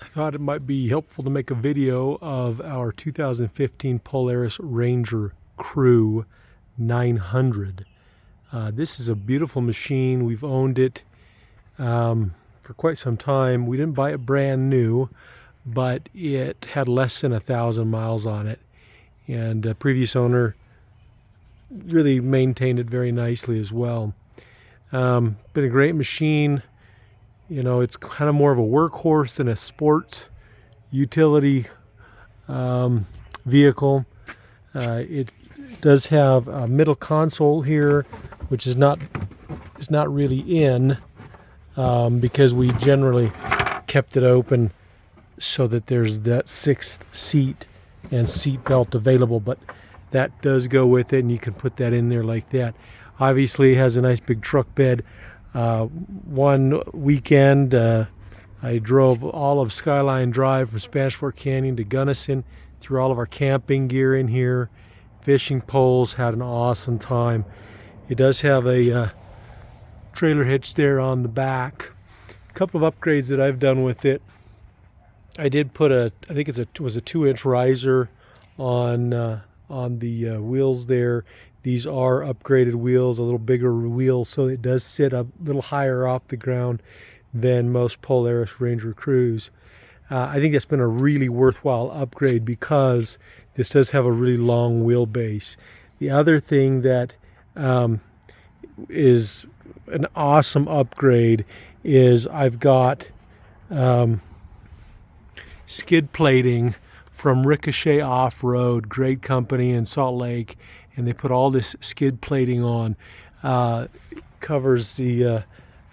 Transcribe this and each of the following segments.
thought it might be helpful to make a video of our 2015 Polaris Ranger Crew 900. This is a beautiful machine. We've owned it for quite some time. We didn't buy it brand new, but it had less than 1,000 miles on it, and the previous owner really maintained it very nicely as well. Been a great machine. You know, it's kind of more of a workhorse than a sports utility vehicle. It does have a middle console here, which is not really in because we generally kept it open so that there's that sixth seat and seat belt available, but that does go with it, and you can put that in there like that. Obviously, it has a nice big truck bed. One weekend, I drove all of Skyline Drive from Spanish Fork Canyon to Gunnison, threw all of our camping gear in here, fishing poles, had an awesome time. It does have a trailer hitch there on the back. A couple of upgrades that I've done with it. I did put I think it was a 2-inch riser on the wheels there. These are upgraded wheels, a little bigger wheel, so it does sit a little higher off the ground than most Polaris Ranger Crews. I think that's been a really worthwhile upgrade because this does have a really long wheelbase. The other thing that is an awesome upgrade is I've got skid plating from Ricochet Off-Road, great company in Salt Lake, and they put all this skid plating on. Covers the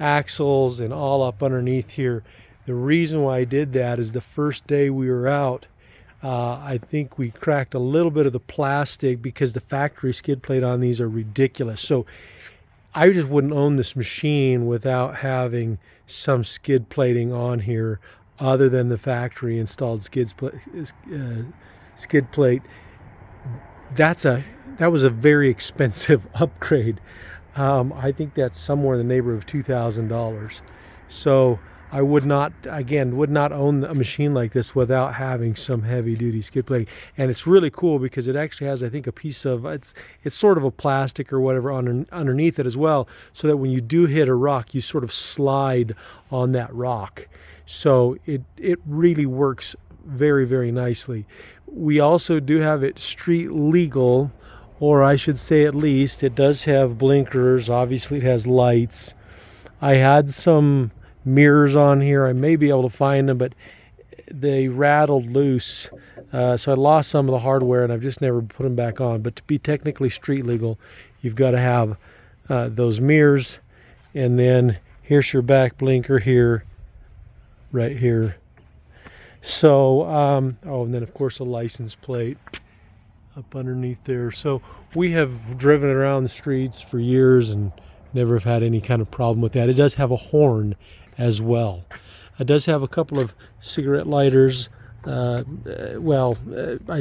axles and all up underneath here. The reason why I did that is the first day we were out, I think we cracked a little bit of the plastic because the factory skid plate on these are ridiculous. So I just wouldn't own this machine without having some skid plating on here other than the factory installed skid plate. That was a very expensive upgrade. I think that's somewhere in the neighborhood of $2,000. So I would not own a machine like this without having some heavy duty skid plating. And it's really cool because it actually has, I think, a piece of, it's sort of a plastic or whatever underneath it as well, so that when you do hit a rock, you sort of slide on that rock. So it really works very, very nicely. We also do have it street legal, or I should say at least it does have blinkers. Obviously it has lights. I had some mirrors on here. I may be able to find them, but they rattled loose. So I lost some of the hardware and I've just never put them back on. But to be technically street legal, you've got to have those mirrors. And then here's your back blinker here, right here. So, and then of course a license plate up underneath there. So we have driven around the streets for years and never have had any kind of problem with that. It does have a horn as well. It does have a couple of cigarette lighters, I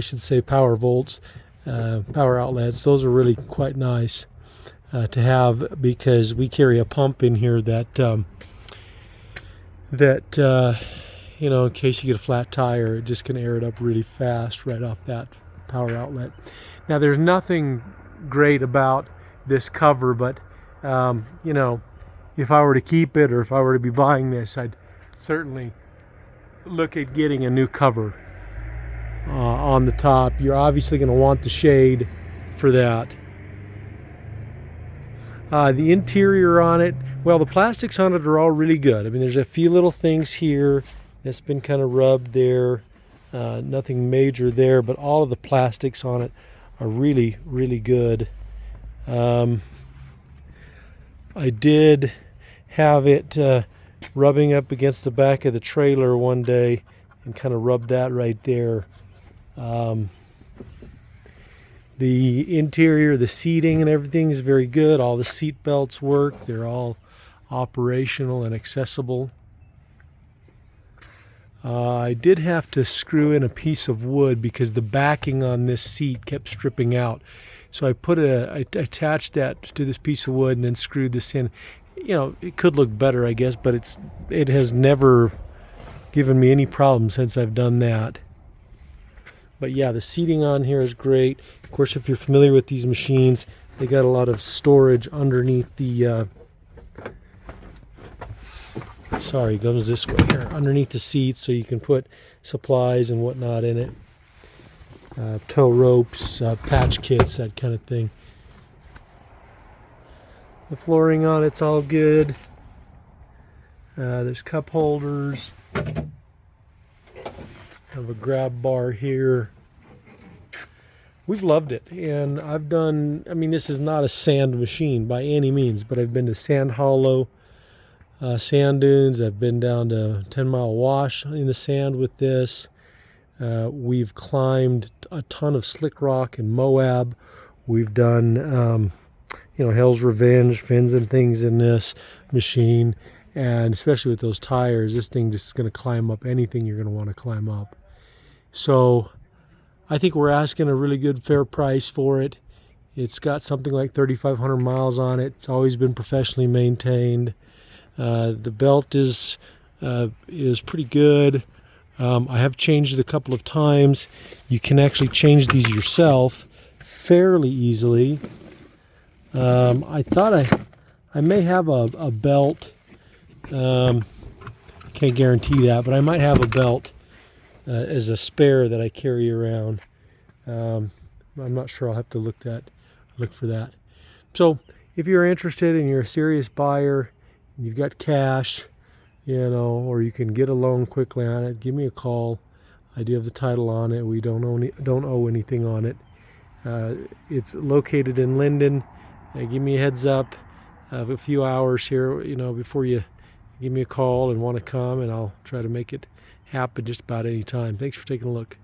should say power volts, power outlets. Those are really quite nice to have because we carry a pump in here that in case you get a flat tire, it just can air it up really fast right off that power outlet. Now, there's nothing great about this cover, but if I were to keep it or if I were to be buying this, I'd certainly look at getting a new cover on the top. You're obviously going to want the shade for that. The interior on it, well, the plastics on it are all really good. I mean, there's a few little things here that's been kind of rubbed there. Nothing major there, but all of the plastics on it are really, really good. I did have it rubbing up against the back of the trailer one day and kind of rubbed that right there. The interior, the seating and everything is very good. All the seat belts work. They're all operational and accessible. I did have to screw in a piece of wood because the backing on this seat kept stripping out. So I attached that to this piece of wood and then screwed this in. It could look better, I guess, but it has never given me any problems since I've done that. But yeah, the seating on here is great. Of course, if you're familiar with these machines, they got a lot of storage underneath the sorry, it goes this way here, underneath the seats, so you can put supplies and whatnot in it. Tow ropes, patch kits, that kind of thing. The flooring on it's all good. There's cup holders. Have a grab bar here. We've loved it, and I've done, I mean, this is not a sand machine by any means, but I've been to Sand Hollow, sand dunes. I've been down to 10 Mile Wash in the sand with this. We've climbed a ton of slick rock in Moab. We've done, Hell's Revenge, fins and things in this machine. And especially with those tires, this thing just is going to climb up anything you're going to want to climb up. So I think we're asking a really good, fair price for it. It's got something like 3,500 miles on it. It's always been professionally maintained. The belt is pretty good. I have changed it a couple of times. You can actually change these yourself fairly easily. I thought I may have a belt. Can't guarantee that, but I might have a belt as a spare that I carry around. I'm not sure. I'll have to look for that. So if you're interested and you're a serious buyer, you've got cash, or you can get a loan quickly on it, give me a call. I do have the title on it. We don't owe anything on it. It's located in Linden. Give me a heads up of a few hours here, before you give me a call and want to come, and I'll try to make it happen just about any time. Thanks for taking a look.